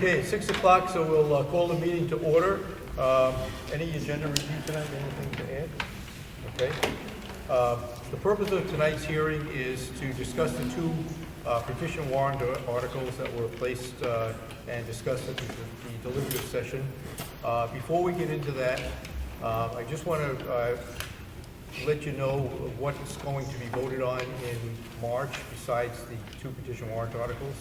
Okay, it's 6 o'clock, so we'll call the meeting to order. Any agenda review tonight, anything to add? Okay. The purpose of tonight's hearing is to discuss the two petition warrant articles that were placed and discussed at the deliberative session. Before we get into that, I just want to let you know what's going to be voted on in March besides the two petition warrant articles.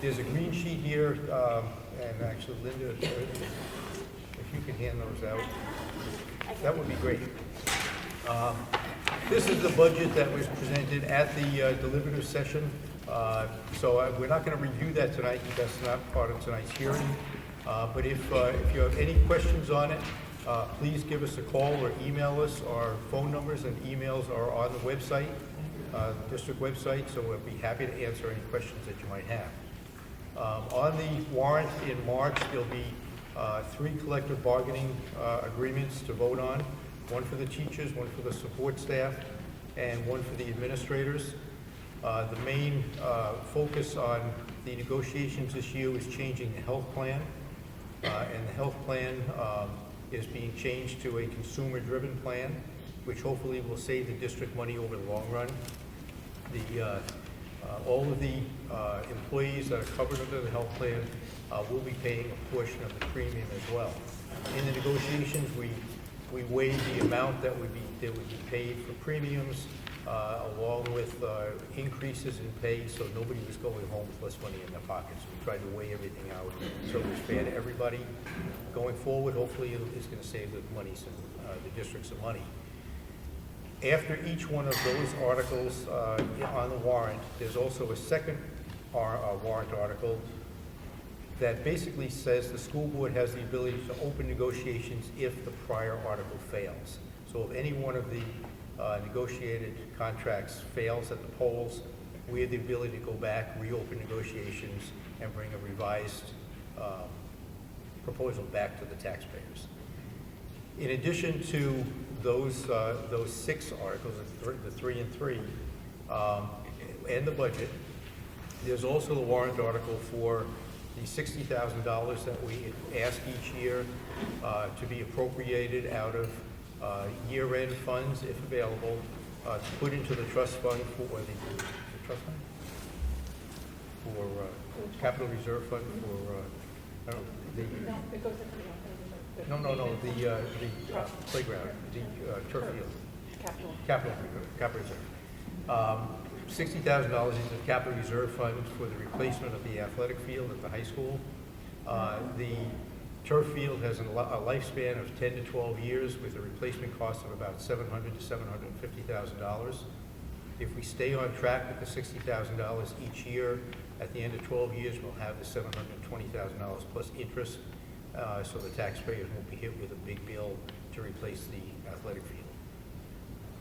There's a green sheet here, and actually, Linda, if you can hand those out, that would be great. This is the budget that was presented at the deliberative session. So we're not going to review that tonight, because that's not part of tonight's hearing. But if you have any questions on it, please give us a call or email us. Our phone numbers and emails are on the website, district website, so we'll be happy to answer any questions that you might have. On the warrant in March, there'll be 3 collective bargaining agreements to vote on, one for the teachers, one for the support staff, and one for the administrators. The main focus on the negotiations this year is changing the health plan, and the health plan is being changed to a consumer-driven plan, which hopefully will save the district money over the long run. All of the employees that are covered under the health plan will be paying a portion of the premium as well. In the negotiations, we weighed the amount that would be paid for premiums, along with increases in pay, so nobody was going home with less money in their pockets. We tried to weigh everything out so it was fair to everybody. Going forward, hopefully it's going to save the district some money. After each one of those articles on the warrant, there's also a second warrant article that basically says the school board has the ability to open negotiations if the prior article fails. So if any one of the negotiated contracts fails at the polls, we have the ability to go back, reopen negotiations, and bring a revised proposal back to the taxpayers. In addition to those 6 articles, the 3 and 3, and the budget, there's also the warrant article for the $60,000 that we ask each year to be appropriated out of year-end funds, if available, to put into the trust fund for capital reserve fund for I don't know, the playground, the turf field. Capital reserve. $60,000 is the capital reserve fund for the replacement of the athletic field at the high school. The turf field has a lifespan of 10 to 12 years with a replacement cost of about $700,000 to $750,000. If we stay on track with the $60,000 each year, at the end of 12 years, we'll have the $720,000 plus interest, so the taxpayers won't be hit with a big bill to replace the athletic field.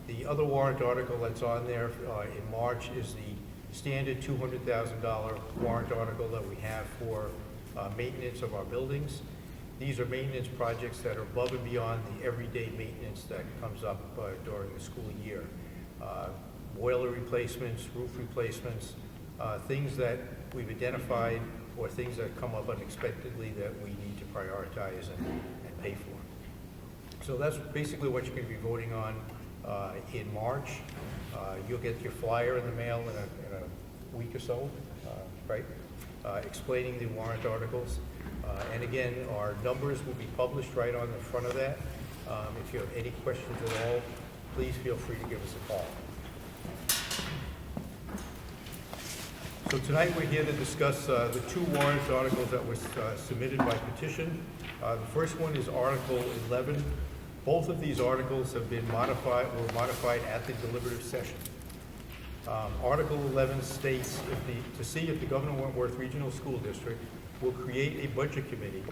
The other warrant article that's on there in March is the standard $200,000 warrant article that we have for maintenance of our buildings. These are maintenance projects that are above and beyond the everyday maintenance that comes up during the school year. Boiler replacements, roof replacements, things that we've identified or things that come up unexpectedly that we need to prioritize and pay for. So that's basically what you're going to be voting on in March. You'll get your flyer in the mail in a week or so, right? Explaining the warrant articles. And again, our numbers will be published right on the front of that. If you have any questions at all, please feel free to give us a call. So tonight we're here to discuss the 2 warrant articles that were submitted by petition. The first one is Article 11. Both of these articles have been modified at the deliberative session. Article 11 states to see if the Wentworth Regional School District will create a budget committee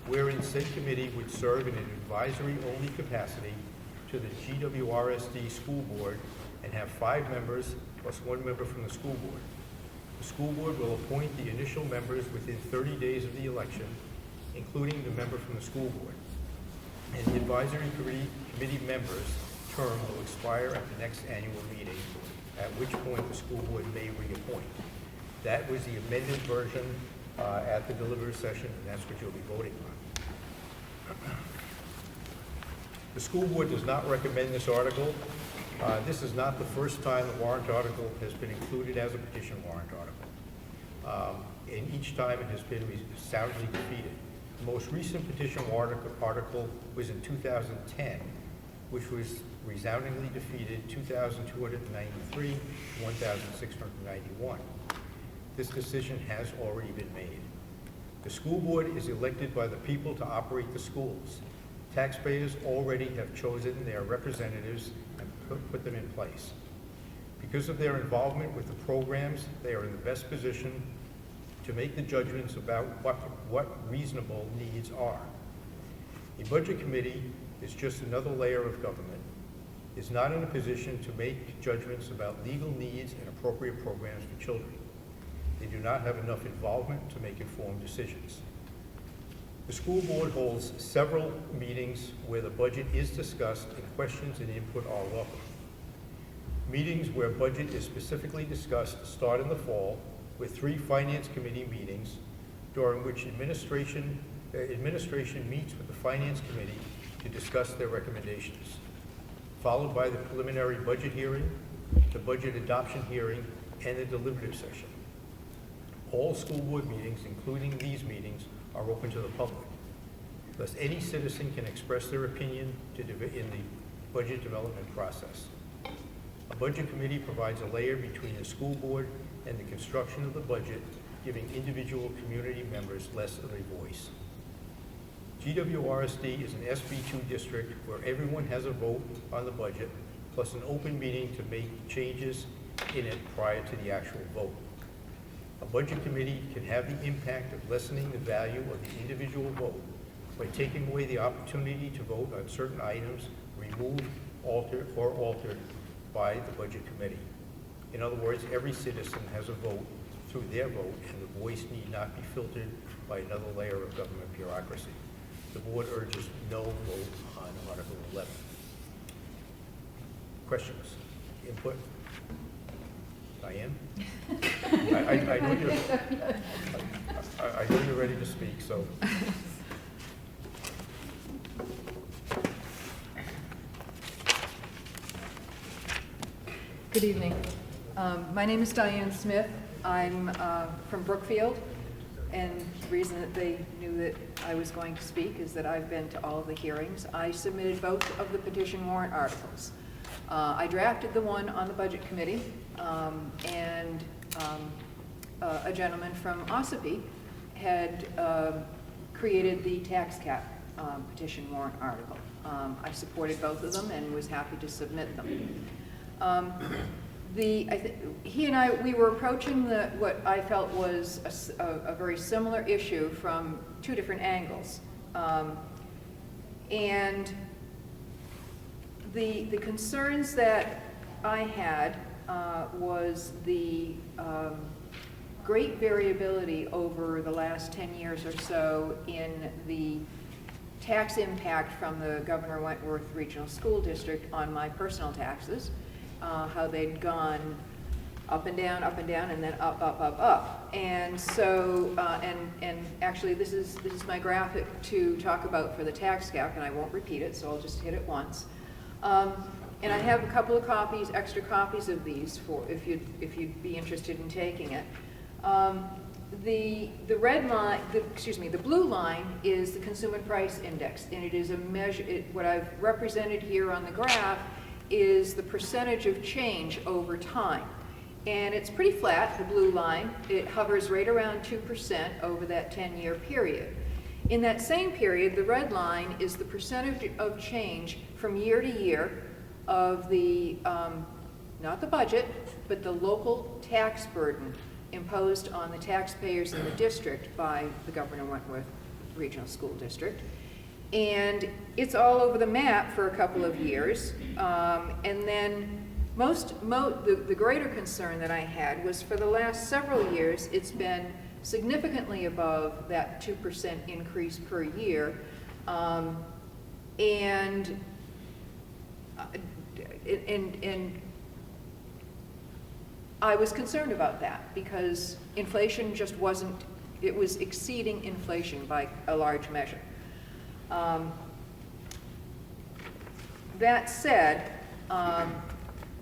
wherein said committee would serve in an advisory-only capacity to the GWRSD school board and have 5 members plus 1 member from the school board. The school board will appoint the initial members within 30 days of the election, including the member from the school board. And the advisory committee members' term will expire at the next annual meeting, at which point the school board may reappoint. That was the amended version at the deliberative session, and that's what you'll be voting on. The school board does not recommend this article. This is not the first time a warrant article has been included as a petition warrant article. And each time it has been soundly defeated. The most recent petition warrant article was in 2010, which was resoundingly defeated 2,293 to 1,691. This decision has already been made. The school board is elected by the people to operate the schools. Taxpayers already have chosen their representatives and put them in place. Because of their involvement with the programs, they are in the best position to make the judgments about what reasonable needs are. A budget committee is just another layer of government, is not in a position to make judgments about legal needs and appropriate programs for children. They do not have enough involvement to make informed decisions. The school board holds several meetings where the budget is discussed and questions and input are welcome. Meetings where budget is specifically discussed start in the fall with 3 finance committee meetings during which administration meets with the finance committee to discuss their recommendations, followed by the preliminary budget hearing, the budget adoption hearing, and the deliberative session. All school board meetings, including these meetings, are open to the public. Thus, any citizen can express their opinion in the budget development process. A budget committee provides a layer between the school board and the construction of the budget, giving individual community members less of a voice. GWRSD is an SB2 district where everyone has a vote on the budget, plus an open meeting to make changes in it prior to the actual vote. A budget committee can have the impact of lessening the value of the individual vote by taking away the opportunity to vote on certain items removed, altered by the budget committee. In other words, every citizen has a vote through their vote, and the voice need not be filtered by another layer of government bureaucracy. The board urges no vote on Article 11. Questions? Input? Diane? I know you're ready to speak, so. Good evening. My name is Diane Smith. I'm from Brookfield, and the reason that they knew that I was going to speak is that I've been to all of the hearings. I submitted both of the petition warrant articles. I drafted the one on the budget committee, and a gentleman from Ossipee had created the tax cap petition warrant article. I supported both of them and was happy to submit them. He and I, we were approaching what I felt was a very similar issue from 2 different angles. And the concerns that I had was the great variability over the last 10 years or so in the tax impact from the Governor Wentworth Regional School District on my personal taxes, how they'd gone up and down, and then up, up, up, up. And so, and actually this is my graphic to talk about for the tax cap, and I won't repeat it, so I'll just hit it once. And I have a couple of copies, extra copies of these for if you'd be interested in taking it. The red line, the blue line is the consumer price index, and it is a measure. What I've represented here on the graph is the percentage of change over time, and it's pretty flat. The blue line, it hovers right around 2% over that 10-year period. In that same period, the red line is the percentage of change from year to year of the, not the budget, but the local tax burden imposed on the taxpayers in the district by the Governor Wentworth Regional School District. And it's all over the map for a couple of years. And then the greater concern that I had was for the last several years, it's been significantly above that 2% increase per year. And I was concerned about that because inflation just wasn't it was exceeding inflation by a large measure. That said,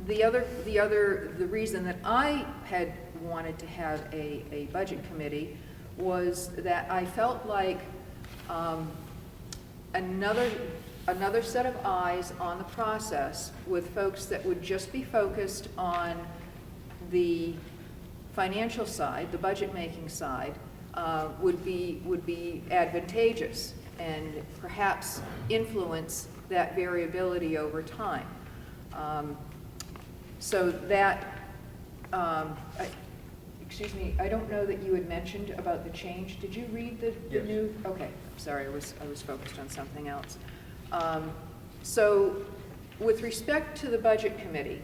the reason that I had wanted to have a budget committee was that I felt like another set of eyes on the process with folks that would just be focused on the financial side, the budget-making side, would be advantageous and perhaps influence that variability over time. So that, excuse me, I don't know that you had mentioned about the change. Did you read the Yes. new? Okay, sorry, I was focused on something else. So with respect to the budget committee,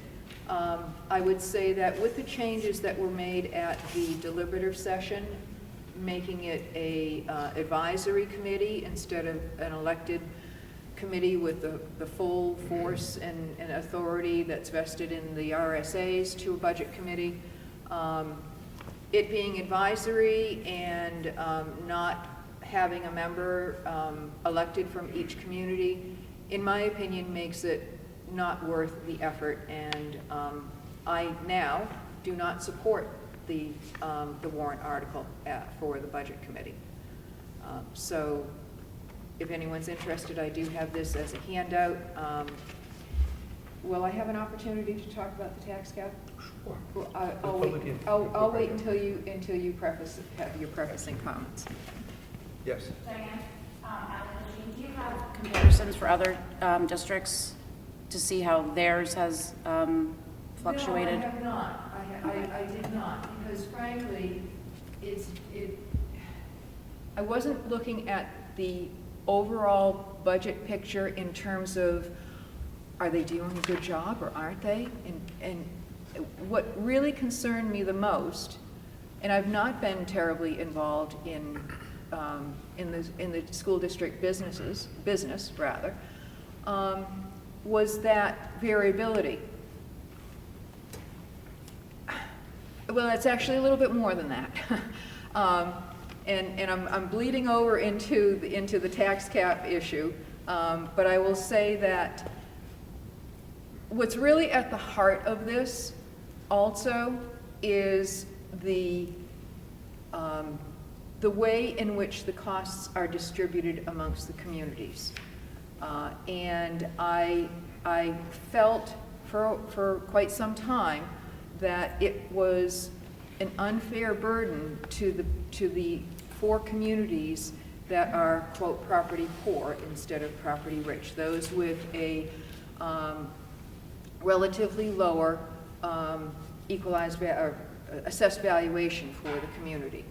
I would say that with the changes that were made at the deliberative session, making it a advisory committee instead of an elected committee with the full force and authority that's vested in the RSAs to a budget committee, it being advisory and not having a member elected from each community, in my opinion, makes it not worth the effort, and I now do not support the warrant article for the budget committee. So if anyone's interested, I do have this as a handout. Will I have an opportunity to talk about the tax cap? Sure. Well, I'll wait until you have your prefacing comments. Yes. Diane, do you have comparisons for other districts to see how theirs has fluctuated? No, I have not. I did not, because frankly, I wasn't looking at the overall budget picture in terms of, are they doing a good job or aren't they? And what really concerned me the most, and I've not been terribly involved in the school district business was that variability. Well, it's actually a little bit more than that. And I'm bleeding over into the tax cap issue, but I will say that what's really at the heart of this also is the way in which the costs are distributed amongst the communities. And I felt for quite some time that it was an unfair burden to the 4 communities that are, quote, property poor instead of property rich, those with a relatively lower assessed valuation for the community.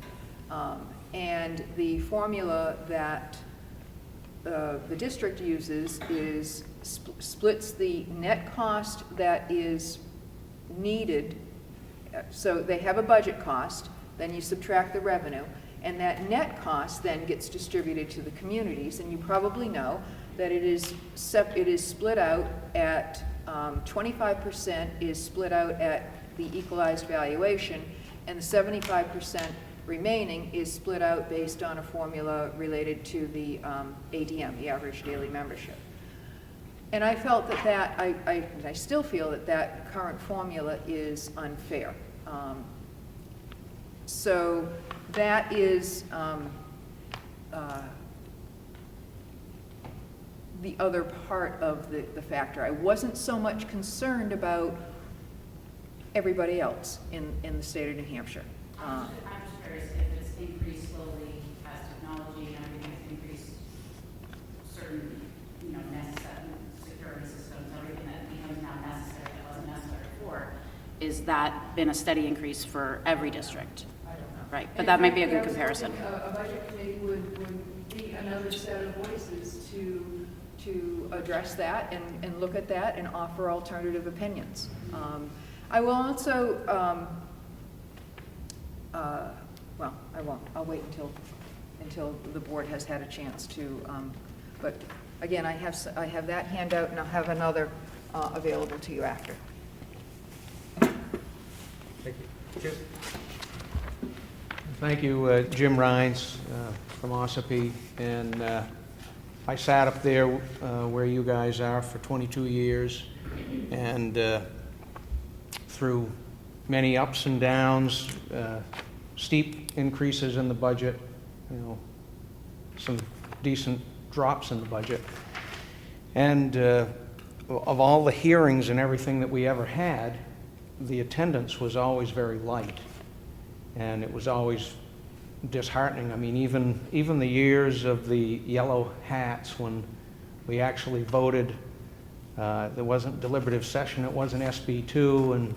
And the formula that the district uses is splits the net cost that is needed. So they have a budget cost, then you subtract the revenue, and that net cost then gets distributed to the communities. And you probably know that it is split out at 25% is split out at the equalized valuation, and the 75% remaining is split out based on a formula related to the ADM, the average daily membership. And I felt that I still feel that current formula is unfair. So that is the other part of the factor. I wasn't so much concerned about everybody else in the state of New Hampshire. I'm just curious if it's increased slowly as technology and everything has increased, certain, necessary security systems, everything that becomes now necessary that wasn't necessary before. Is that been a steady increase for every district? I don't know. Right, but that might be a good comparison. A budget committee would be another set of voices to address that and look at that and offer alternative opinions. I will also, well, I won't. I'll wait until the board has had a chance to. But again, I have that handout, and I'll have another available to you after. Thank you. Jim? Thank you, Jim Rhines from Ossipee, and I sat up there where you guys are for 22 years, and through many ups and downs, steep increases in the budget, some decent drops in the budget, and of all the hearings and everything that we ever had, the attendance was always very light. And it was always disheartening. I mean, even the years of the yellow hats when we actually voted, there wasn't deliberative session, it wasn't SB2, and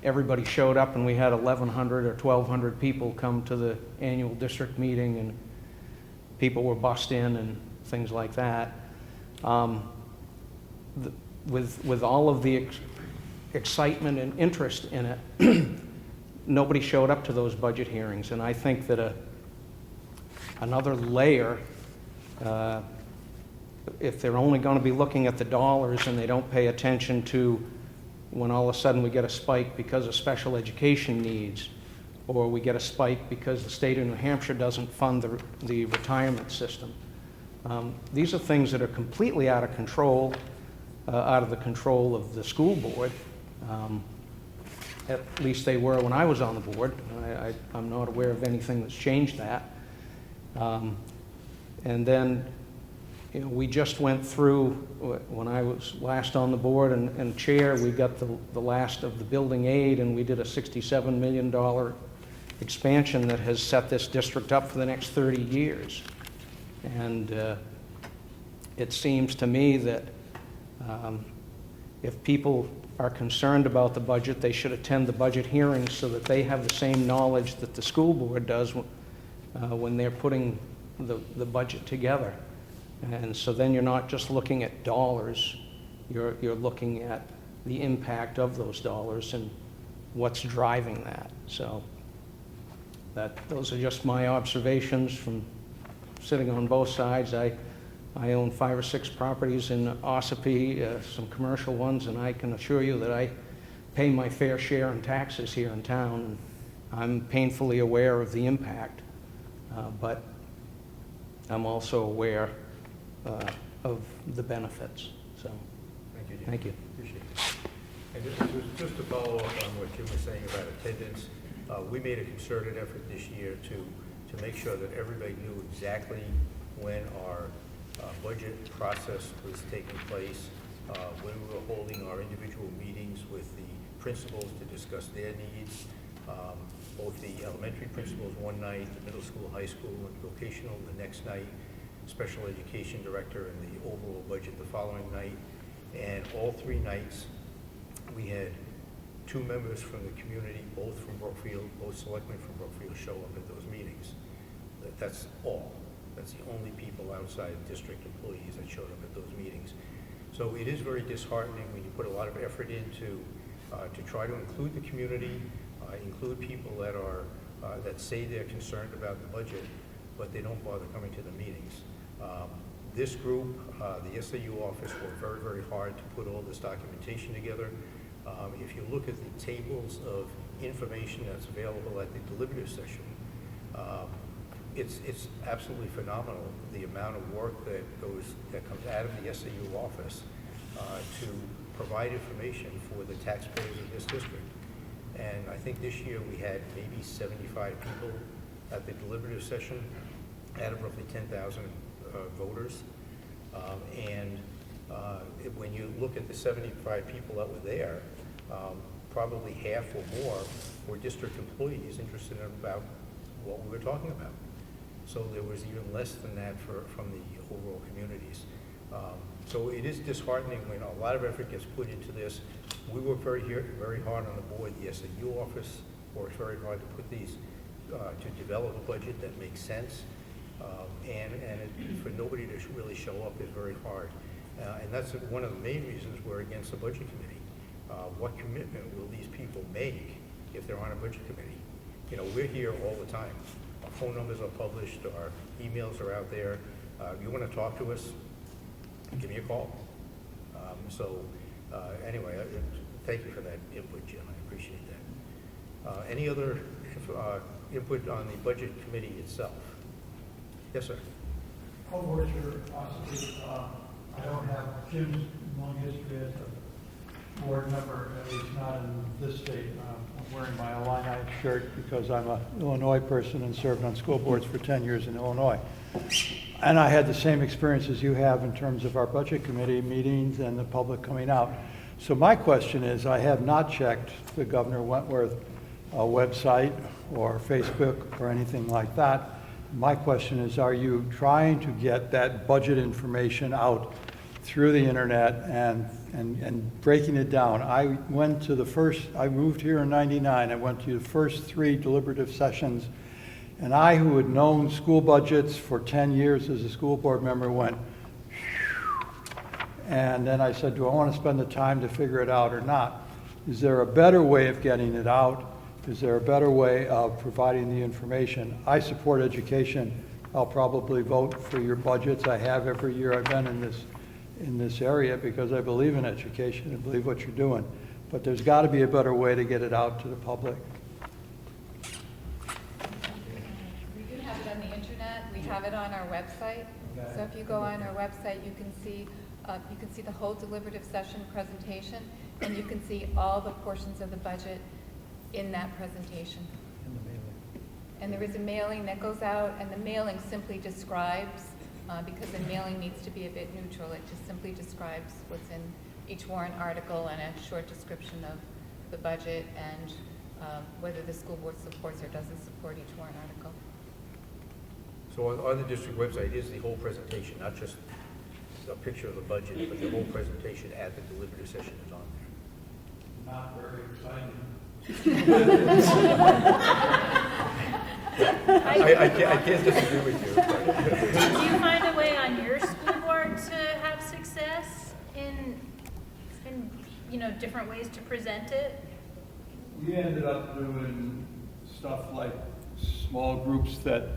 everybody showed up and we had 1,100 or 1,200 people come to the annual district meeting, and people were bussed in and things like that. With all of the excitement and interest in it, nobody showed up to those budget hearings, and I think that another layer, if they're only going to be looking at the dollars and they don't pay attention to when all of a sudden we get a spike because of special education needs, or we get a spike because the state of New Hampshire doesn't fund the retirement system. These are things that are completely out of control, out of the control of the school board. At least they were when I was on the board. I'm not aware of anything that's changed that. And then, we just went through, when I was last on the board and chair, we got the last of the building aid, and we did a $67 million expansion that has set this district up for the next 30 years. And it seems to me that if people are concerned about the budget, they should attend the budget hearings so that they have the same knowledge that the school board does when they're putting the budget together. And so then you're not just looking at dollars, you're looking at the impact of those dollars and what's driving that. So those are just my observations from sitting on both sides. I own 5 or 6 properties in Ossipee, some commercial ones, and I can assure you that I pay my fair share in taxes here in town, and I'm painfully aware of the impact, but I'm also aware of the benefits. So, Thank you, Jim. thank you. Appreciate it. And just to follow up on what Jim was saying about attendance, we made a concerted effort this year to make sure that everybody knew exactly when our budget process was taking place, when we were holding our individual meetings with the principals to discuss their needs, both the elementary principals one night, the middle school, high school, and vocational the next night, special education director, and the overall budget the following night. And all 3 nights, we had 2 members from the community, both from Brookfield, both selectmen from Brookfield, show up at those meetings. That's all. That's the only people outside district employees that showed up at those meetings. So it is very disheartening when you put a lot of effort into to try to include the community, include people that say they're concerned about the budget, but they don't bother coming to the meetings. This group, the SAU office, worked very, very hard to put all this documentation together. If you look at the tables of information that's available at the deliberative session, it's absolutely phenomenal, the amount of work that comes out of the SAU office to provide information for the taxpayers of this district. And I think this year we had maybe 75 people at the deliberative session out of roughly 10,000 voters. When you look at the 75 people that were there, probably half or more were district employees interested in about what we were talking about. So there was even less than that from the overall communities. So it is disheartening when a lot of effort gets put into this. We work very hard on the board. The SAU office works very hard to put these, to develop a budget that makes sense. For nobody to really show up is very hard. And that's one of the main reasons we're against the budget committee. What commitment will these people make if they're on a budget committee? We're here all the time. Our phone numbers are published, our emails are out there. If you want to talk to us, give me a call. Anyway, thank you for that input, Jim. I appreciate that. Any other input on the budget committee itself. Yes, sir. Co-worker, Ossipee, I don't have Jim's long history as a board member, at least not in this state. I'm wearing my Illini shirt because I'm an Illinois person and served on school boards for 10 years in Illinois. And I had the same experience as you have in terms of our budget committee meetings and the public coming out. So my question is, I have not checked the Governor Wentworth website or Facebook or anything like that. My question is, are you trying to get that budget information out through the internet and breaking it down? I went to the first, I moved here in '99, I went to the first 3 deliberative sessions, and I, who had known school budgets for 10 years as a school board member, went, and then I said, do I want to spend the time to figure it out or not? Is there a better way of getting it out? Is there a better way of providing the information? I support education. I'll probably vote for your budgets. I have every year I've been in this area because I believe in education and believe what you're doing. But there's got to be a better way to get it out to the public. We do have it on the internet. We have it on our website. So if you go on our website, you can see the whole deliberative session presentation, and you can see all the portions of the budget in that presentation. And there is a mailing that goes out, and the mailing simply describes, because the mailing needs to be a bit neutral, it just simply describes what's in each warrant article and a short description of the budget and whether the school board supports or doesn't support each warrant article. So on the district website is the whole presentation, not just a picture of the budget, but the whole presentation at the deliberative session is on there. Not very exciting. I can't disagree with you. Do you find a way on your school board to have success in different ways to present it? We ended up doing stuff like small groups that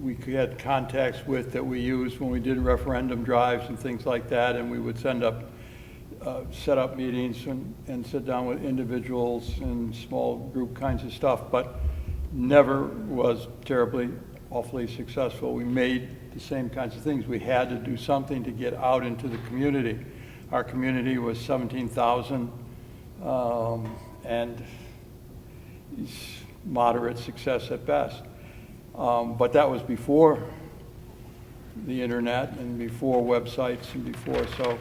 we had contacts with that we used when we did referendum drives and things like that, and we would set up meetings and sit down with individuals and small group kinds of stuff, but never was terribly, awfully successful. We made the same kinds of things. We had to do something to get out into the community. Our community was 17,000, and moderate success at best. But that was before the internet and before websites and before, so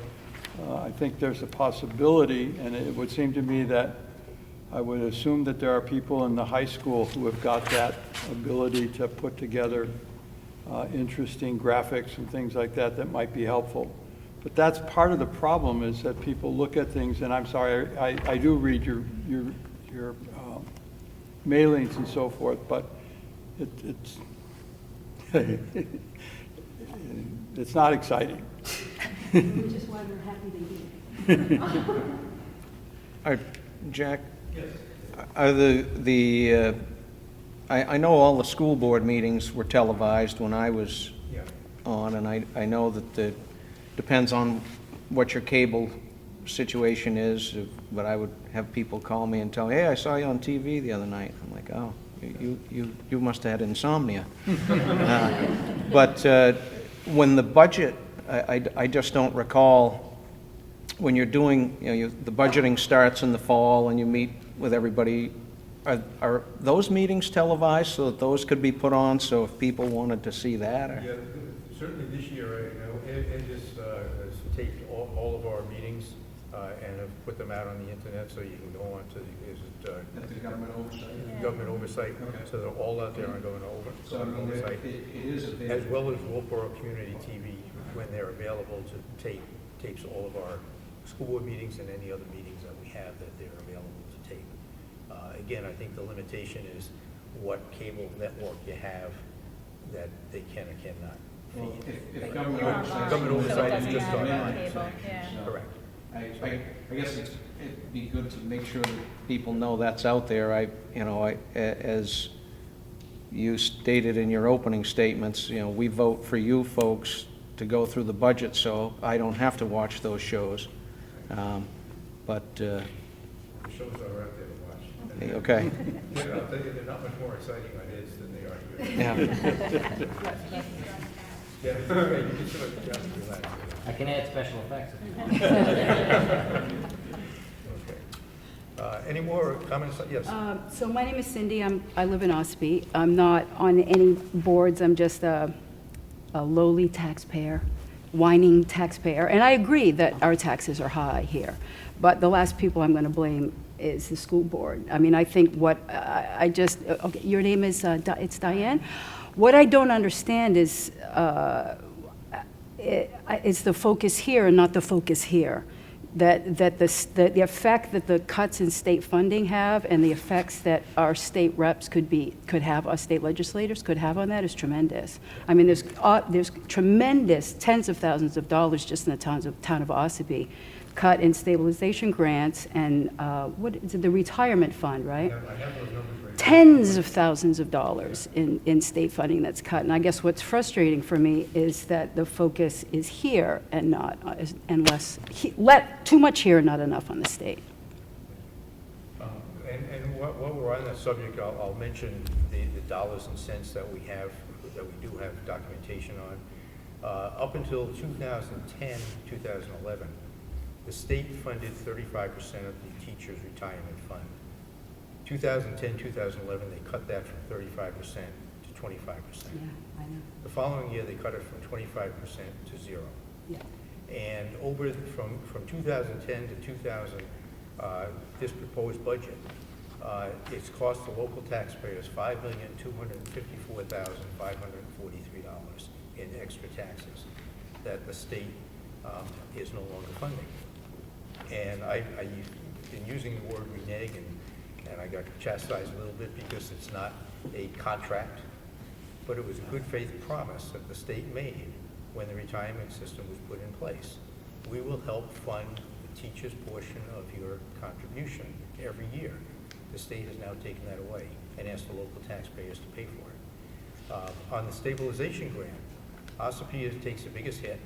I think there's a possibility, and it would seem to me that I would assume that there are people in the high school who have got that ability to put together interesting graphics and things like that that might be helpful. But that's part of the problem, is that people look at things, and I'm sorry, I do read your mailings and so forth, but it's it's not exciting. Which is why we're happy to hear. Jack? Yes. Are I know all the school board meetings were televised when I was on, and I know that it depends on what your cable situation is, but I would have people call me and tell me, hey, I saw you on TV the other night. I'm like, oh, you must have had insomnia. But when the budget, I just don't recall, when you're doing, the budgeting starts in the fall and you meet with everybody, are those meetings televised so that those could be put on, so if people wanted to see that? Or? Yeah, certainly this year, Ed has taped all of our meetings and have put them out on the internet, so you can go on to At the government oversight? government oversight, Okay. so they're all out there on government oversight, it is as well as Wolfboro Community TV, when they're available to tapes all of our school board meetings and any other meetings that we have that they're available to tape. Again, I think the limitation is what cable network you have that they can or cannot Well, feed. if You're online, Government so it oversight is doesn't just matter about online. cable, yeah. Correct. I guess it'd be good to make sure that people know that's out there. As you stated in your opening statements, we vote for you folks to go through the budget, so I don't have to watch those shows. The shows are out there to watch. Okay. I'll tell you, they're not much more exciting on his than they are here. Yeah. Yeah, it's okay, you can sort of just relax. I can add special effects. Okay. Any more comments? Yes. So my name is Cindy. I live in Ossipee. I'm not on any boards. I'm just a lowly taxpayer, whining taxpayer. And I agree that our taxes are high here. But the last people I'm going to blame is the school board. I mean, I think what I just, okay, your name is, it's Diane? What I don't understand is it's the focus here and not the focus here. That the effect that the cuts in state funding have and the effects that our state reps could have, our state legislators could have on that is tremendous. I mean, there's tremendous tens of thousands of dollars just in the town of Ossipee cut in stabilization grants and what is it, the retirement fund, right? I have those numbers right. Tens of thousands of dollars in state funding that's cut. And I guess what's frustrating for me is that the focus is here and not, and too much here and not enough on the state. And while we're on that subject, I'll mention the dollars and cents that we do have documentation on. Up until 2010, 2011, the state funded 35% of the teachers' retirement fund. 2010, 2011, they cut that from 35% to 25%. Yeah, I know. The following year, they cut it from 25% to 0. Yeah. And from 2010 to 2000, this proposed budget, it's cost the local taxpayers $5,254,543 in extra taxes that the state is no longer funding. And I've been using the word renege, and I got chastised a little bit because it's not a contract, but it was a good faith promise that the state made when the retirement system was put in place. We will help fund the teacher's portion of your contribution every year. The state has now taken that away and asked the local taxpayers to pay for it. On the stabilization grant, Ossipee takes the biggest hit.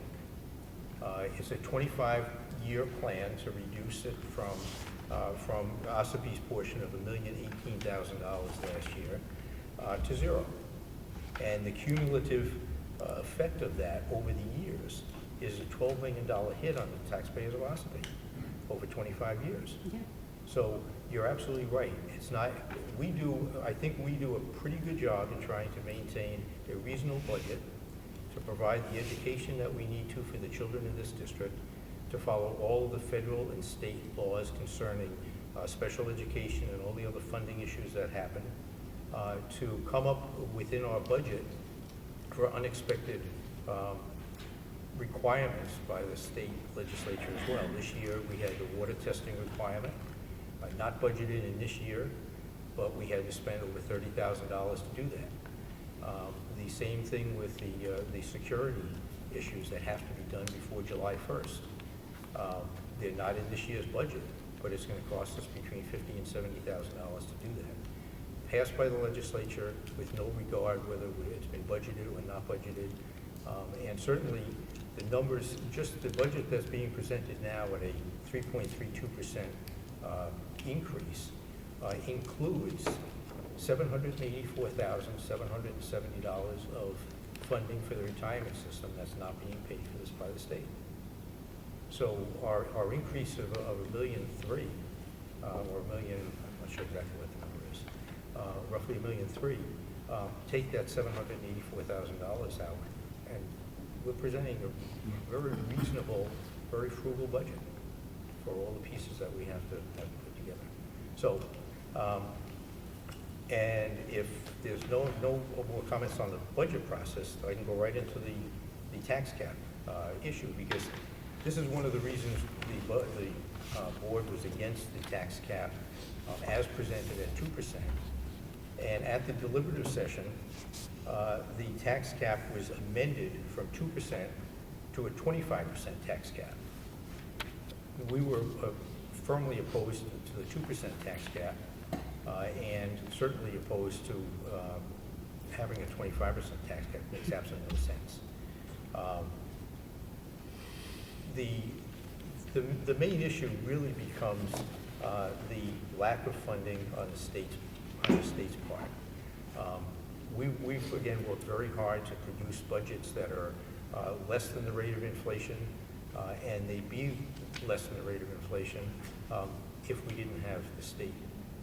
It's a 25-year plan to reduce it from Ossipee's portion of $1,018,000 last year to 0. And the cumulative effect of that over the years is a $12 million hit on the taxpayers of Ossipee over 25 years. Yeah. So you're absolutely right. It's not, I think we do a pretty good job in trying to maintain a reasonable budget to provide the education that we need to for the children in this district, to follow all of the federal and state laws concerning special education and all the other funding issues that happen, to come up within our budget for unexpected requirements by the state legislature as well. This year we had the water testing requirement, not budgeted in this year, but we had to spend over $30,000 to do that. The same thing with the security issues that have to be done before July 1st. They're not in this year's budget, but it's going to cost us between $50,000 and $70,000 to do that. Passed by the legislature with no regard whether it's been budgeted or not budgeted. And certainly the numbers, just the budget that's being presented now at a 3.32% increase includes $784,770 of funding for the retirement system that's not being paid for this by the state. So our increase of $1.3 million, or $1 million, I'm not sure exactly what the number is, roughly $1.3 million, take that $784,000 out, and we're presenting a very reasonable, very frugal budget for all the pieces that we have to put together. So, and if there's no more comments on the budget process, I can go right into the tax cap issue, because this is one of the reasons the board was against the tax cap as presented at 2%. And at the deliberative session, the tax cap was amended from 2% to a 25% tax cap. We were firmly opposed to the 2% tax cap and certainly opposed to having a 25% tax cap. Makes absolutely no sense. The main issue really becomes the lack of funding on the state's part. We've again worked very hard to produce budgets that are less than the rate of inflation, and they'd be less than the rate of inflation if we didn't have the state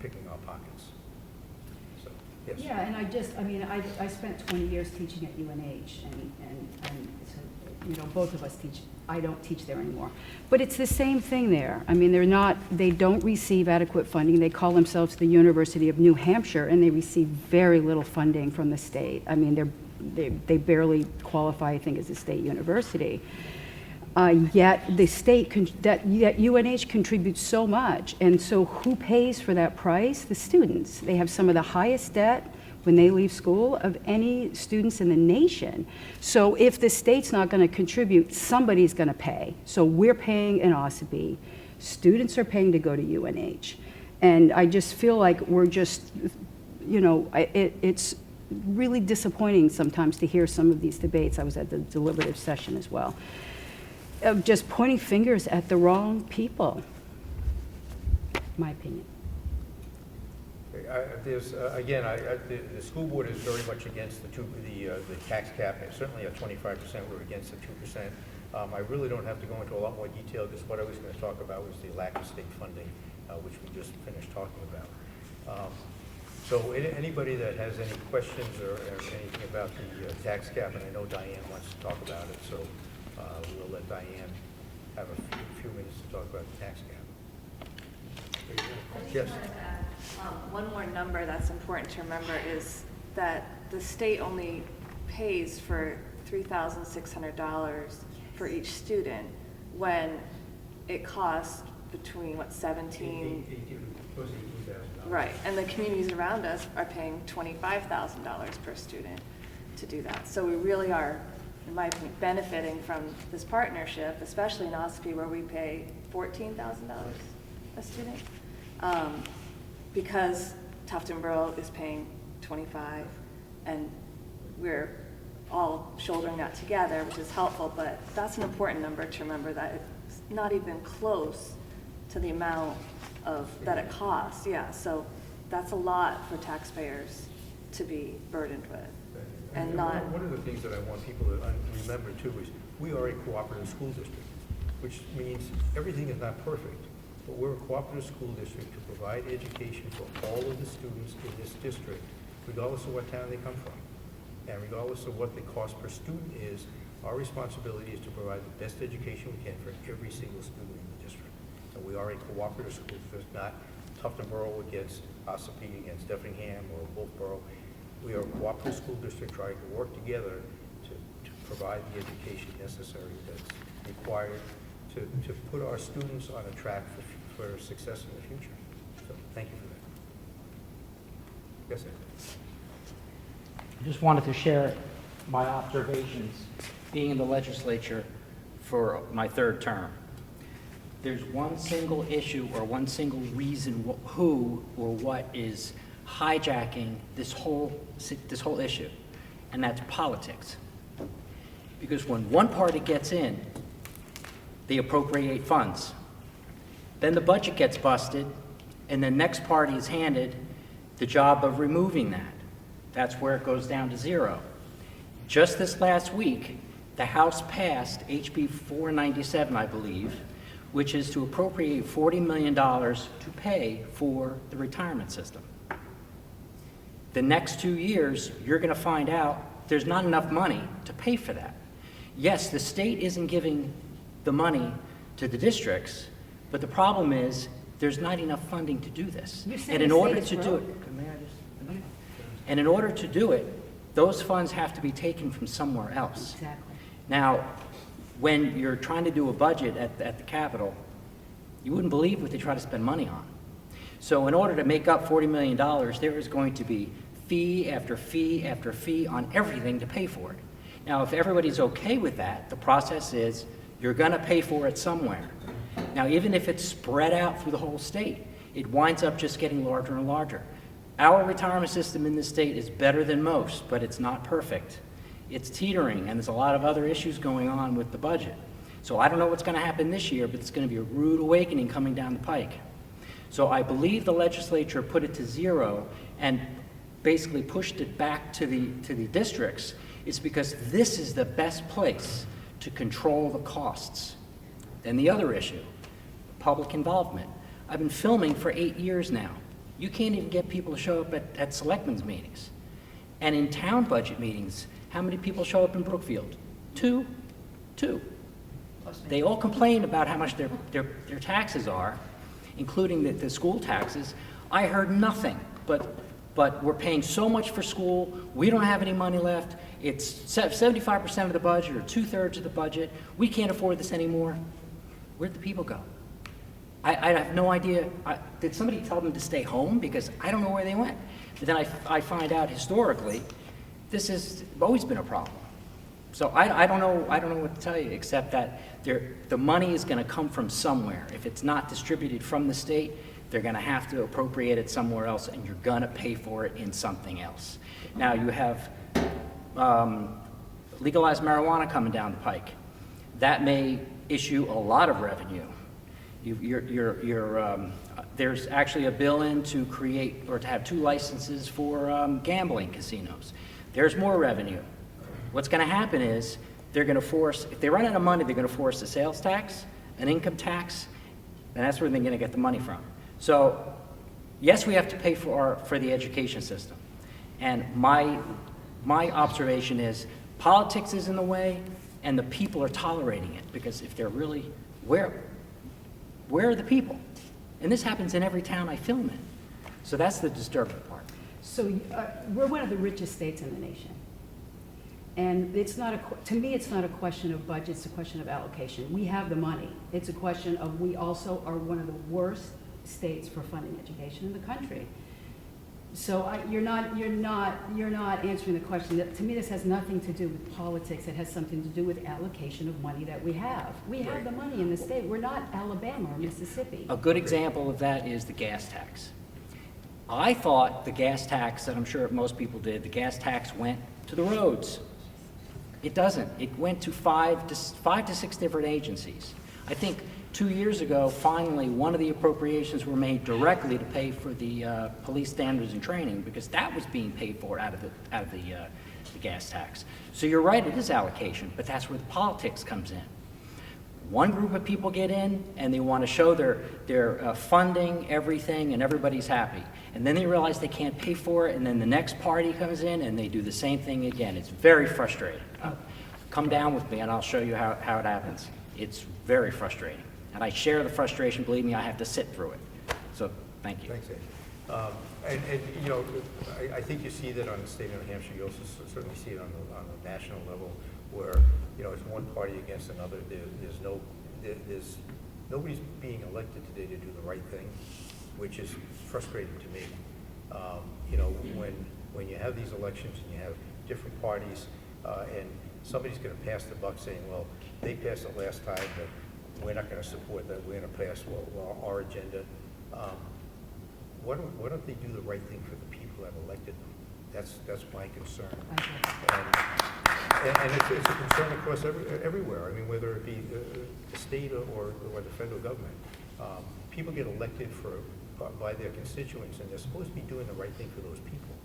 picking our pockets. So, yes. Yeah, and I spent 20 years teaching at UNH, and so, you know, both of us teach. I don't teach there anymore. But it's the same thing there. I mean, they don't receive adequate funding. They call themselves the University of New Hampshire, and they receive very little funding from the state. I mean, they barely qualify, I think, as a state university. Yet the state, that UNH contributes so much, and so who pays for that price? The students. They have some of the highest debt when they leave school of any students in the nation. So if the state's not going to contribute, somebody's going to pay. So we're paying in Ossipee. Students are paying to go to UNH. And I just feel like we're just, you know, it's really disappointing sometimes to hear some of these debates. I was at the deliberative session as well. Of just pointing fingers at the wrong people, my opinion. The school board is very much against the tax cap, and certainly at 25%, we're against the 2%. I really don't have to go into a lot more detail, because what I was going to talk about was the lack of state funding, which we just finished talking about. So anybody that has any questions or anything about the tax cap, and I know Diane wants to talk about it, so we'll let Diane have a few minutes to talk about the tax cap. Yes. One more number that's important to remember is that the state only pays for $3,600 for each student, when it costs between, what, 17? Right, and the communities around us are paying $25,000 per student to do that. So we really are, in my opinion, benefiting from this partnership, especially in Ossipee, where we pay $14,000 a student. Because Tufton Borough is paying $25,000, and we're all shouldering that together, which is helpful, but that's an important number to remember, that it's not even close to the amount that it costs. Yeah, so that's a lot for taxpayers to be burdened with. And not one of the things that I want people to remember too is we are a cooperative school district, which means everything is not perfect. But we're a cooperative school district to provide education for all of the students in this district, regardless of what town they come from. And regardless of what the cost per student is, our responsibility is to provide the best education we can for every single student in the district. And we are a cooperative school. There's not Tufton Borough against Ossipee, against Effingham or Wolfboro. We are a cooperative school district trying to work together to provide the education necessary that's required to put our students on a track for success in the future. So thank you for that. Yes, sir. I just wanted to share my observations being in the legislature for my third term. There's one single issue or one single reason who or what is hijacking this whole issue, and that's politics. Because when one party gets in, they appropriate funds. Then the budget gets busted, and the next party is handed the job of removing that. That's where it goes down to zero. Just this last week, the House passed HB 497, I believe, which is to appropriate $40 million to pay for the retirement system. The next 2 years, you're going to find out there's not enough money to pay for that. Yes, the state isn't giving the money to the districts, but the problem is there's not enough funding to do this. And in order to do it, and in order to do it, those funds have to be taken from somewhere else. Exactly. Now, when you're trying to do a budget at the Capitol, you wouldn't believe what they try to spend money on. So in order to make up $40 million, there is going to be fee after fee after fee on everything to pay for it. Now, if everybody's okay with that, the process is you're going to pay for it somewhere. Now, even if it's spread out through the whole state, it winds up just getting larger and larger. Our retirement system in this state is better than most, but it's not perfect. It's teetering, and there's a lot of other issues going on with the budget. So I don't know what's going to happen this year, but it's going to be a rude awakening coming down the pike. So I believe the legislature put it to 0 and basically pushed it back to the districts is because this is the best place to control the costs. Then the other issue, public involvement. I've been filming for 8 years now. You can't even get people to show up at selectmen's meetings. And in town budget meetings, how many people show up in Brookfield? Two. They all complain about how much their taxes are, including the school taxes. I heard nothing, but we're paying so much for school, we don't have any money left, it's 75% of the budget or 2/3 of the budget, we can't afford this anymore. Where'd the people go? I have no idea. Did somebody tell them to stay home? Because I don't know where they went. But then I find out historically, this has always been a problem. So I don't know what to tell you, except that the money is going to come from somewhere. If it's not distributed from the state, they're going to have to appropriate it somewhere else, and you're going to pay for it in something else. Now you have legalized marijuana coming down the pike. That may issue a lot of revenue. There's actually a bill in to create or to have 2 licenses for gambling casinos. There's more revenue. What's going to happen is they're going to force, if they run out of money, they're going to force a sales tax, an income tax, and that's where they're going to get the money from. So yes, we have to pay for the education system. And my observation is politics is in the way and the people are tolerating it, because if they're really, where are the people? And this happens in every town I film in. So that's the disturbing part. So we're one of the richest states in the nation. And it's not to me, it's not a question of budget, it's a question of allocation. We have the money. It's a question of we also are one of the worst states for funding education in the country. So you're not answering the question. To me, this has nothing to do with politics. It has something to do with allocation of money that we have. We have the money in the state. We're not Alabama or Mississippi. A good example of that is the gas tax. I thought the gas tax, and I'm sure most people did, the gas tax went to the roads. It doesn't. It went to five to six different agencies. I think 2 years ago, finally, one of the appropriations were made directly to pay for the police standards and training, because that was being paid for out of the gas tax. So you're right, it is allocation, but that's where the politics comes in. One group of people get in and they want to show their funding, everything, and everybody's happy. And then they realize they can't pay for it, and then the next party comes in and they do the same thing again. It's very frustrating. Come down with me and I'll show you how it happens. It's very frustrating. And I share the frustration. Believe me, I have to sit through it. So, thank you. Thanks, Andy. And you know, I think you see that on the state of New Hampshire. You also certainly see it on the national level, where, you know, it's one party against another. There's nobody's being elected today to do the right thing, which is frustrating to me. You know, when you have these elections and you have different parties, and somebody's going to pass the buck saying, well, they passed it last time, but we're not going to support that. We're going to pass our agenda. Why don't they do the right thing for the people that elected them? That's my concern. And it's a concern across everywhere. I mean, whether it be the state or the federal government. People get elected by their constituents, and they're supposed to be doing the right thing for those people.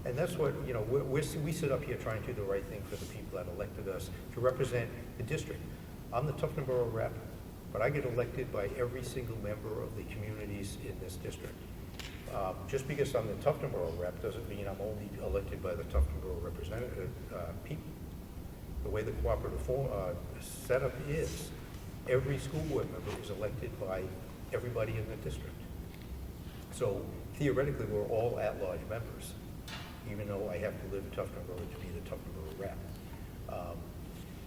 And that's what, you know, we sit up here trying to do the right thing for the people that elected us to represent the district. I'm the Tufton Borough rep, but I get elected by every single member of the communities in this district. Just because I'm the Tufton Borough rep doesn't mean I'm only elected by the Tufton Borough representative people. The way the cooperative setup is, every school board member is elected by everybody in the district. So theoretically, we're all at-large members, even though I have to live in Tufton Borough to be the Tufton Borough rep.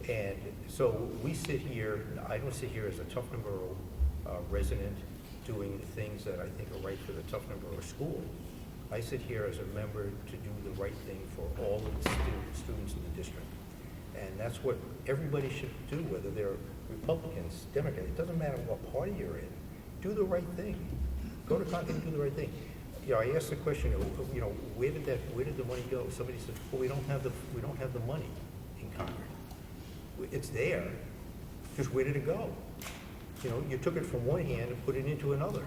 And so we sit here, I don't sit here as a Tufton Borough resident doing things that I think are right for the Tufton Borough School. I sit here as a member to do the right thing for all of the students in the district. And that's what everybody should do, whether they're Republicans, Democrats, it doesn't matter what party you're in. Do the right thing. Go to Concord and do the right thing. You know, I asked the question, you know, where did the money go? Somebody said, well, we don't have the money in Concord. It's there, just where did it go? You know, you took it from one hand and put it into another.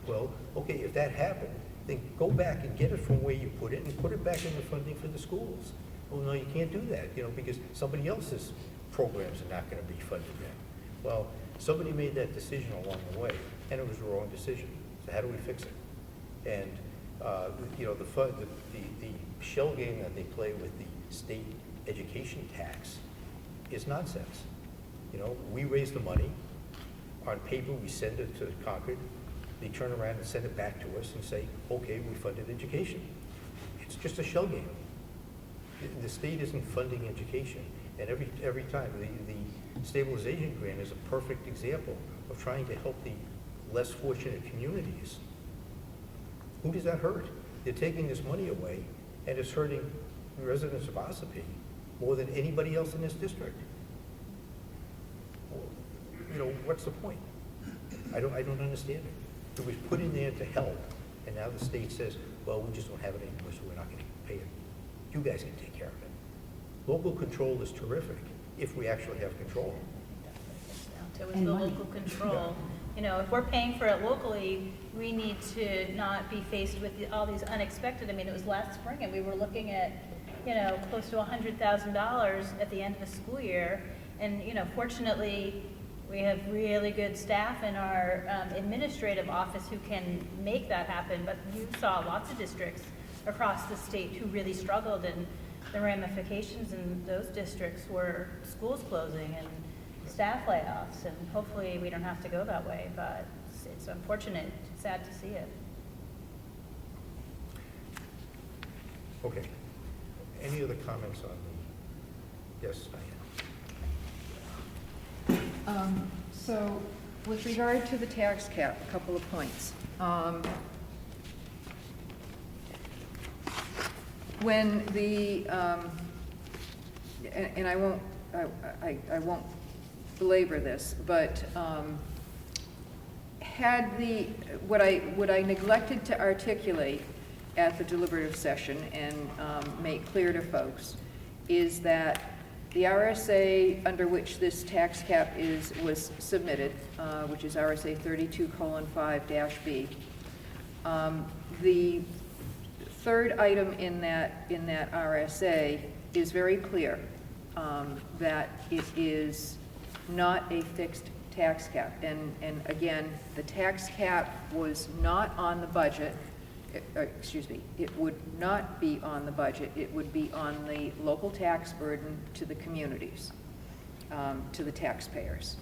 Well, okay, if that happened, then go back and get it from where you put it and put it back in the funding for the schools. Well, no, you can't do that, you know, because somebody else's programs are not gonna be funded then. Well, somebody made that decision along the way, and it was the wrong decision. So how do we fix it? And, you know, the shell game that they play with the state education tax is nonsense. You know, we raise the money, on paper we send it to Concord, they turn around and send it back to us and say, okay, we funded education. It's just a shell game. The state isn't funding education, and every time, the stabilization grant is a perfect example of trying to help the less fortunate communities. Who does that hurt? They're taking this money away, and it's hurting the residents of Ossipee more than anybody else in this district. You know, what's the point? I don't understand it. It was put in there to help, and now the state says, well, we just don't have it anymore, so we're not gonna pay it. You guys can take care of it. Local control is terrific, if we actually have control. It was the local control. You know, if we're paying for it locally, we need to not be faced with all these unexpected, I mean, it was last spring and we were looking at, you know, close to $100,000 at the end of the school year. And, you know, fortunately, we have really good staff in our administrative office who can make that happen, but you saw lots of districts across the state who really struggled, and the ramifications in those districts were schools closing and staff layoffs, and hopefully we don't have to go that way, but it's unfortunate, it's sad to see it. Okay. Any other comments on the, yes, Diane? So with regard to the tax cap, a couple of points. When the, and I won't belabor this, but had the, what I neglected to articulate at the deliberative session and make clear to folks is that the RSA under which this tax cap was submitted, which is RSA 32:5-B, the third item in that RSA is very clear that it is not a fixed tax cap. And again, the tax cap was not on the budget. It would not be on the budget. It would be on the local tax burden to the communities, to the taxpayers.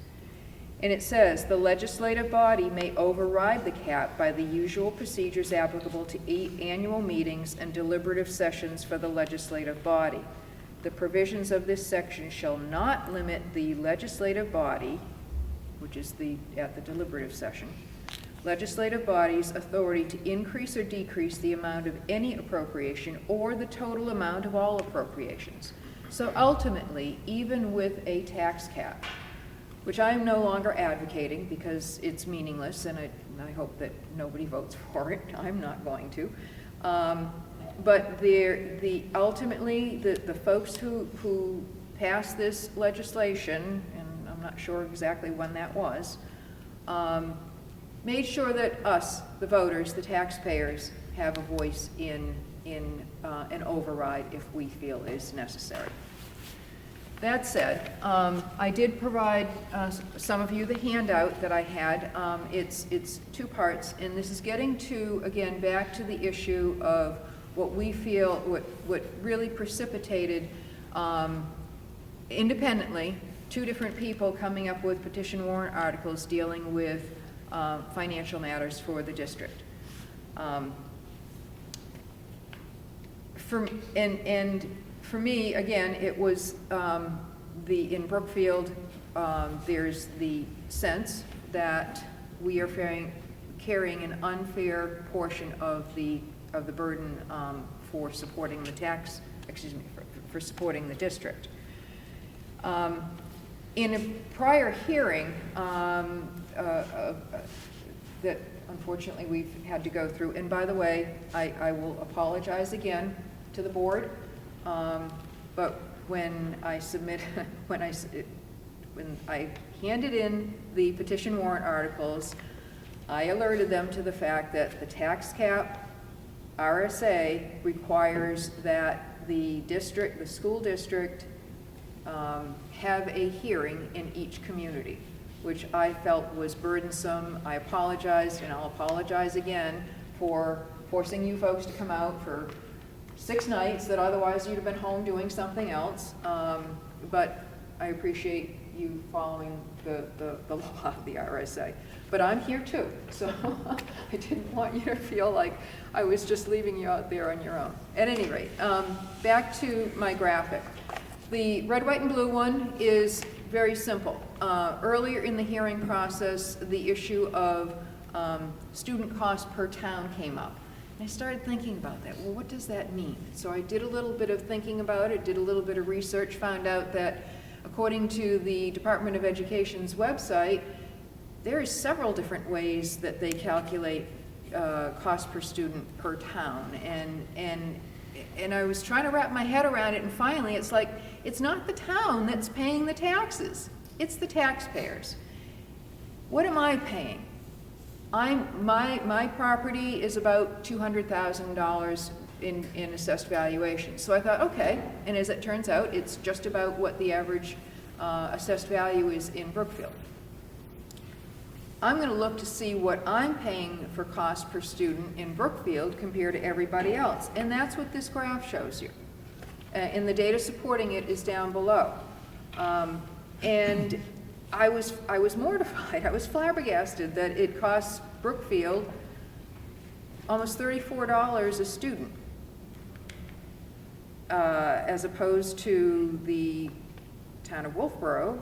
And it says, the legislative body may override the cap by the usual procedures applicable to 8 annual meetings and deliberative sessions for the legislative body. The provisions of this section shall not limit the legislative body, which is at the deliberative session, legislative body's authority to increase or decrease the amount of any appropriation or the total amount of all appropriations. So ultimately, even with a tax cap, which I am no longer advocating because it's meaningless, and I hope that nobody votes for it. I'm not going to. But ultimately, the folks who passed this legislation, and I'm not sure exactly when that was, made sure that us, the voters, the taxpayers, have a voice in an override if we feel is necessary. That said, I did provide some of you the handout that I had. It's 2 parts, and this is getting to, again, back to the issue of what we feel, what really precipitated independently 2 different people coming up with petition warrant articles dealing with financial matters for the district. For me, again, it was in Brookfield, there's the sense that we are carrying an unfair portion of the burden for supporting the for supporting the district. In a prior hearing that unfortunately we've had to go through, and by the way, I will apologize again to the board, but when I handed in the petition warrant articles, I alerted them to the fact that the tax cap RSA requires that the district, the school district, have a hearing in each community, which I felt was burdensome. I apologized, and I'll apologize again for forcing you folks to come out for 6 nights that otherwise you'd have been home doing something else. But I appreciate you following the law of the RSA. But I'm here too, so I didn't want you to feel like I was just leaving you out there on your own. At any rate, back to my graphic. The red, white, and blue one is very simple. Earlier in the hearing process, the issue of student cost per town came up. And I started thinking about that. Well, what does that mean? So I did a little bit of thinking about it, did a little bit of research, found out that according to the Department of Education's website, there are several different ways that they calculate cost per student per town. And I was trying to wrap my head around it, and finally it's like, it's not the town that's paying the taxes, it's the taxpayers. What am I paying? My property is about $200,000 in assessed valuation. So I thought, okay, and as it turns out, it's just about what the average assessed value is in Brookfield. I'm going to look to see what I'm paying for cost per student in Brookfield compared to everybody else. And that's what this graph shows you. And the data supporting it is down below. And I was mortified. I was flabbergasted that it costs Brookfield almost $34 a student, as opposed to the town of Wolfboro,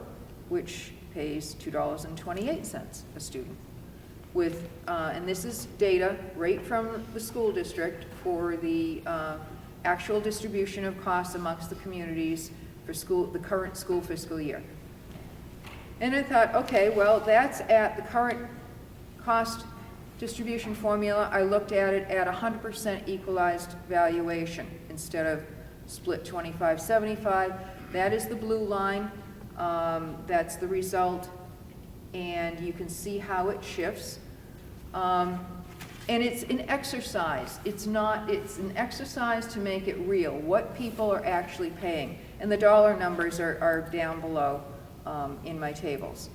which pays $2.28 a student. With, and this is data right from the school district for the actual distribution of costs amongst the communities for the current school fiscal year. And I thought, okay, well, that's at the current cost distribution formula. I looked at it at 100% equalized valuation instead of split 25-75. That is the blue line. That's the result, and you can see how it shifts. And it's an exercise. It's an exercise to make it real, what people are actually paying. And the dollar numbers are down below in my tables.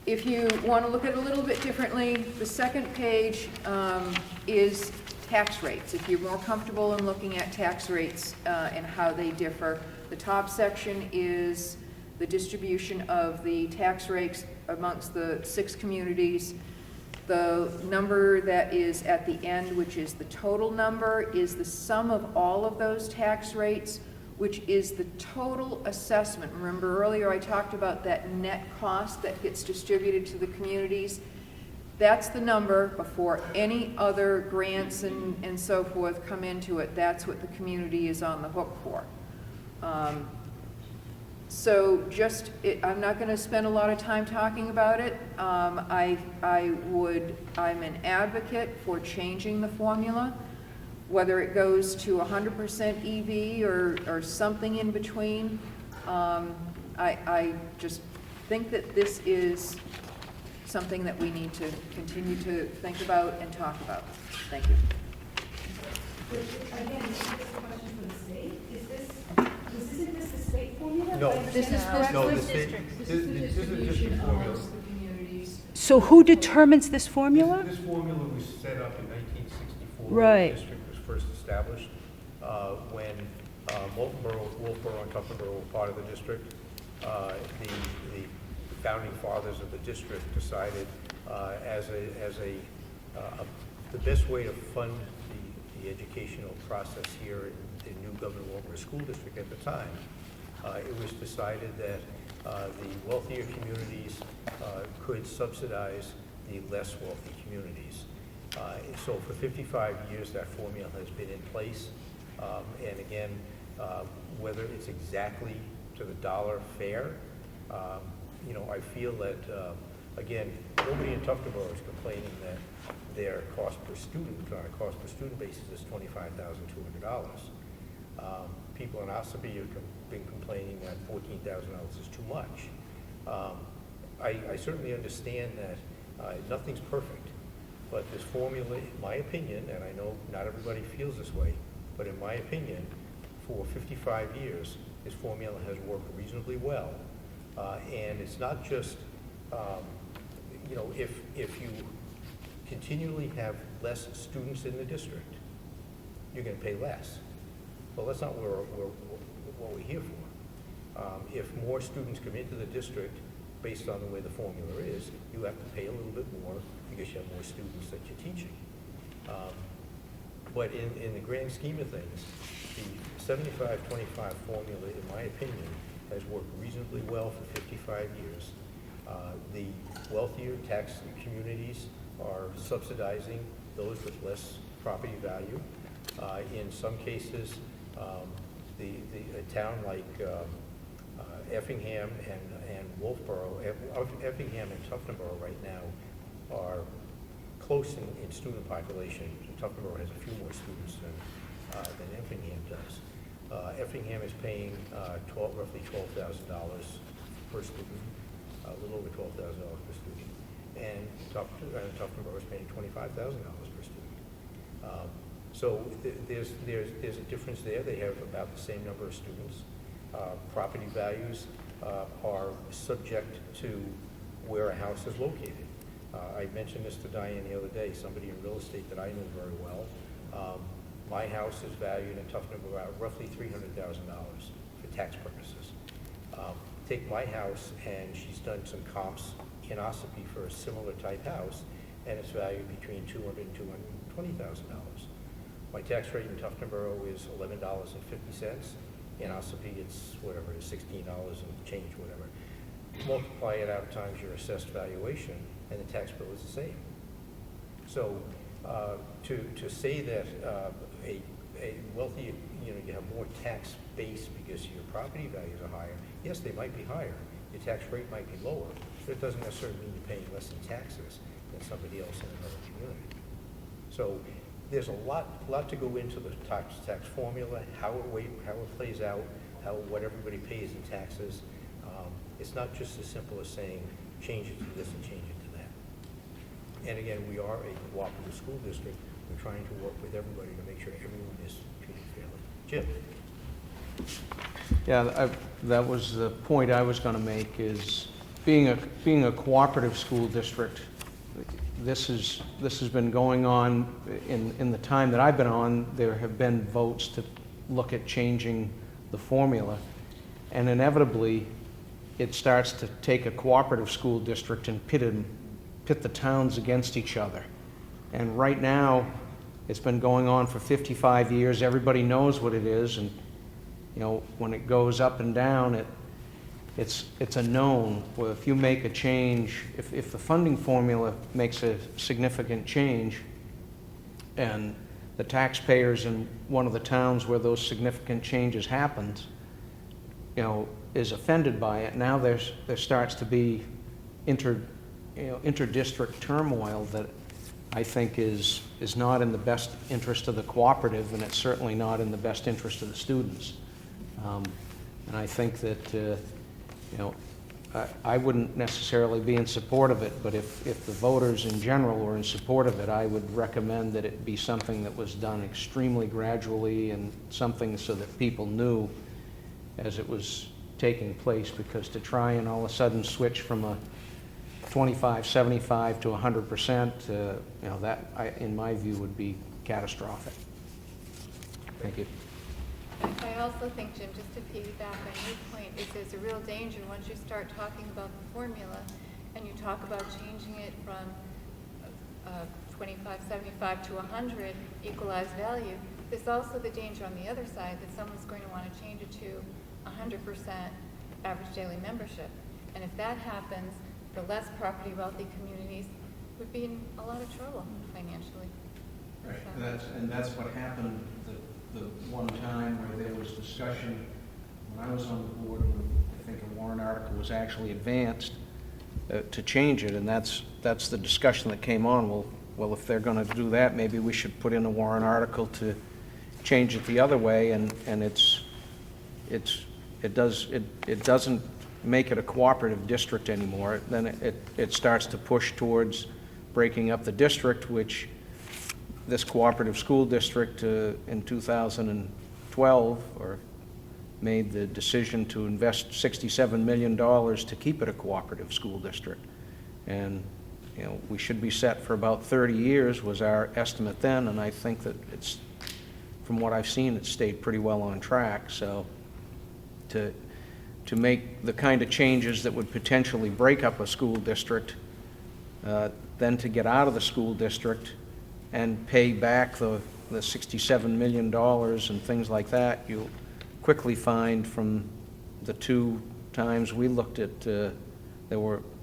If you want to look at it a little bit differently, the second page is tax rates. If you're more comfortable in looking at tax rates and how they differ, the top section is the distribution of the tax rates amongst the 6 communities. The number that is at the end, which is the total number, is the sum of all of those tax rates, which is the total assessment. Remember earlier I talked about that net cost that gets distributed to the communities. That's the number before any other grants and so forth come into it. That's what the community is on the hook for. So I'm not going to spend a lot of time talking about it. I'm an advocate for changing the formula, whether it goes to 100% EV or something in between. I just think that this is something that we need to continue to think about and talk about. Thank you. Again, this is a question for the state. Isn't this the state formula? No. This is correct. No, for the state, this is the district formula. amongst the communities. So who determines this formula? This formula was set up in 1964. Right. The district was first established when Wolfboro, and Tuftonboro were part of the district. The founding fathers of the district decided the best way to fund the educational process here in New Government-Overseas School District at the time, it was decided that the wealthier communities could subsidize the less wealthy communities. So for 55 years, that formula has been in place. And again, whether it's exactly to the dollar fair, I feel that, again, nobody in Tuftonboro is complaining that their cost per student, on a cost per student basis, is $25,200. People in Ossipee have been complaining that $14,000 is too much. I certainly understand that Nothing's perfect, but this formula, in my opinion, and I know not everybody feels this way, but in my opinion, for 55 years, this formula has worked reasonably well. And it's not just, you know, if you continually have less students in the district, you're going to pay less. Well, that's not what we're here for. If more students come into the district based on the way the formula is, you have to pay a little bit more because you have more students that you're teaching. But in the grand scheme of things, the 75-25 formula, in my opinion, has worked reasonably well for 55 years. The wealthier tax communities are subsidizing those with less property value. In some cases, a town like Effingham and Wolfboro, Effingham and Tuftonboro right now are close in student population. Tuftonboro has a few more students than Effingham does. Effingham is paying roughly $12,000 per student, a little over $12,000 per student, and Tuftonboro is paying $25,000 per student. So there's a difference there. They have about the same number of students. Property values are subject to where a house is located. I mentioned this to Diane the other day, somebody in real estate that I know very well. My house is valued in Tuftonboro about roughly $300,000 for tax purposes. Take my house, and she's done some comps in Ossipee for a similar type house, and it's valued between $200,000 and $220,000. My tax rate in Tuftonboro is $11.50. In Ossipee, it's whatever it is, $16 and change, whatever. Multiply it out times your assessed valuation, and the tax bill is the same. So to say that a wealthy, you have more tax base because your property values are higher, yes, they might be higher. Your tax rate might be lower, but it doesn't necessarily mean you're paying less in taxes than somebody else in another community. So there's a lot to go into the tax formula, how it plays out, what everybody pays in taxes. It's not just as simple as saying change it to this and change it to that. And again, we are a cooperative school district. We're trying to work with everybody to make sure everyone is treated fairly. Jim? Yeah, that was the point I was going to make, is being a cooperative school district, this has been going on in the time that I've been on. There have been votes to look at changing the formula, and inevitably it starts to take a cooperative school district and pit the towns against each other. And right now, it's been going on for 55 years. Everybody knows what it is, and when it goes up and down, it's a known. Well, if you make a change, if the funding formula makes a significant change, and the taxpayers in one of the towns where those significant changes happened, is offended by it, now there starts to be inter-district turmoil that I think is not in the best interest of the cooperative, and it's certainly not in the best interest of the students. And I think that I wouldn't necessarily be in support of it, but if the voters in general were in support of it, I would recommend that it be something that was done extremely gradually, and something so that people knew as it was taking place, because to try and all of a sudden switch from a 25, 75 to 100%, that, in my view, would be catastrophic. Thank you. I also think, Jim, just to piggyback on your point, is there's a real danger once you start talking about the formula and you talk about changing it from 25, 75 to 100 equalized value. There's also the danger on the other side that someone's going to want to change it to 100% average daily membership. And if that happens, the less property wealthy communities would be in a lot of trouble financially. Right, and that's what happened the one time where there was discussion when I was on the board, when I think a warrant article was actually advanced to change it, and that's the discussion that came on. Well, if they're going to do that, maybe we should put in a warrant article to change it the other way, and it doesn't make it a cooperative district anymore, then it starts to push towards breaking up the district, which this cooperative school district in 2012 made the decision to invest $67 million to keep it a cooperative school district. And you know, we should be set for about 30 years was our estimate then, and I think that it's, from what I've seen, it's stayed pretty well on track. So to make the kind of changes that would potentially break up a school district, then to get out of the school district and pay back the $67 million and things like that, you'll quickly find from the 2 times we looked at, there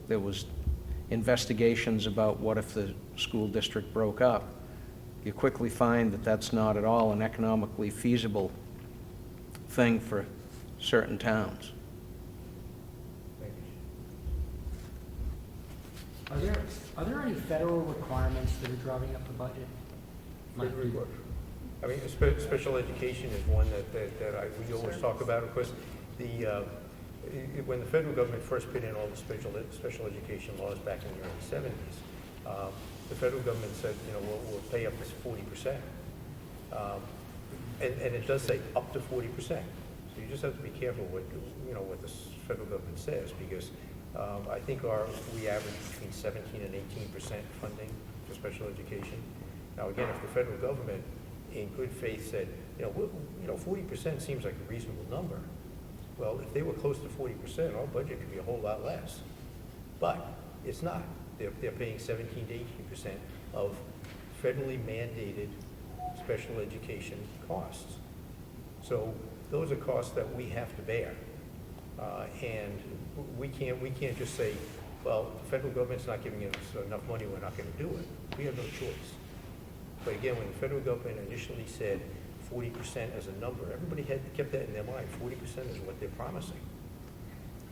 was investigations about what if the school district broke up. You quickly find that that's not at all an economically feasible thing for certain towns. Are there any federal requirements that are driving up the budget? I mean, special education is one that we always talk about. Of course, when the federal government first put in all the special education laws back in the early 70s, the federal government said, you know, we'll pay up to 40%. And it does say up to 40%. So you just have to be careful what the federal government says, because I think we average between 17 and 18% funding for special education. Now, again, if the federal government, in good faith, said, 40% seems like a reasonable number. Well, if they were close to 40%, our budget could be a whole lot less. But it's not. They're paying 17 to 18% of federally mandated special education costs. So those are costs that we have to bear. And we can't just say, well, the federal government's not giving us enough money, we're not going to do it. We have no choice. But again, when the federal government initially said 40% as a number, everybody kept that in their mind. 40% is what they're promising.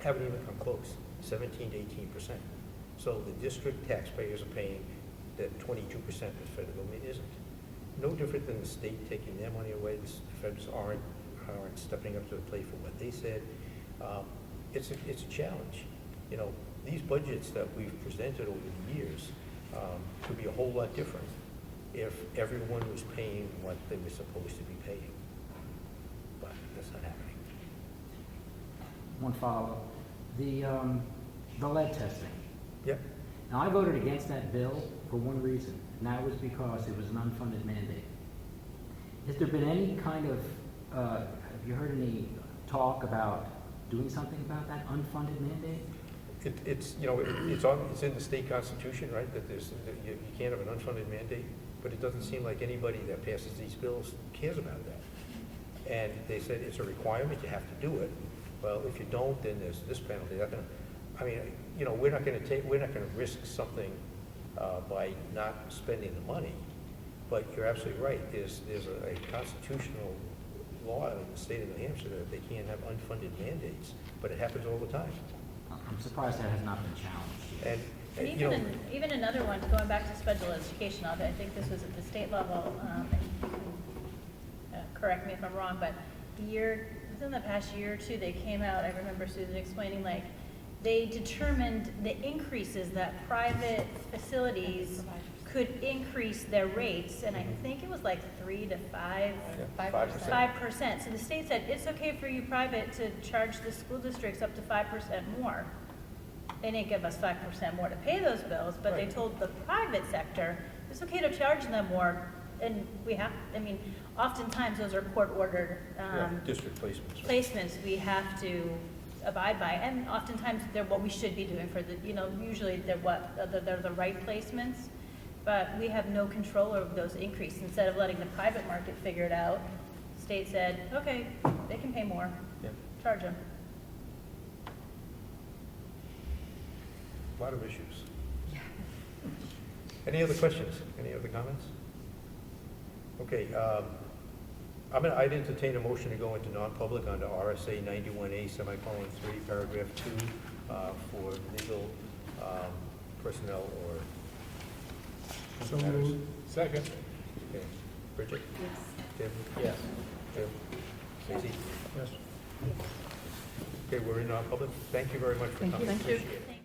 Haven't even come close. 17 to 18%. So the district taxpayers are paying that 22% the federal government isn't. No different than the state taking their money away. The feds aren't stepping up to the plate for what they said. It's a challenge. You know, these budgets that we've presented over the years could be a whole lot different if everyone was paying what they were supposed to be paying. But that's not happening. One follow-up. The lead testing. Yep. Now, I voted against that bill for one reason, and that was because it was an unfunded mandate. Has there been any kind of, have you heard any talk about doing something about that unfunded mandate? It's in the state constitution, right, that you can't have an unfunded mandate, but it doesn't seem like anybody that passes these bills cares about that. And they said it's a requirement, you have to do it. Well, if you don't, then there's this penalty. We're not going to risk something by not spending the money. But you're absolutely right. There's a constitutional law in the state of New Hampshire that they can't have unfunded mandates, but it happens all the time. I'm surprised that has not been challenged. And even another one, going back to special education, I think this was at the state level, correct me if I'm wrong, but within the past year or two, they came out, I remember Susan explaining, like, they determined the increases that private facilities could increase their rates, and I think it was like 3 to 5%. So the state said, it's okay for you private to charge the school districts up to 5% more. They didn't give us 5% more to pay those bills, but They told the private sector, it's okay to charge them more, and oftentimes those are court-ordered district placements. Placements we have to abide by, and oftentimes they're what we should be doing for usually they're the right placements, but we have no control over those increases. Instead of letting the private market figure it out, the state said, okay, they can pay more, charge them. A lot of issues. Any other questions? Any other comments? Okay, I'd entertain a motion to go into non-public under RSA 91A, (3), paragraph 2, for legal, personnel, or matters. Second. Okay. Bridget? Yes. Tim? Yes. Jim? Stacy? Yes. Okay, we're in public. Thank you very much for coming. Thank you. Appreciate it.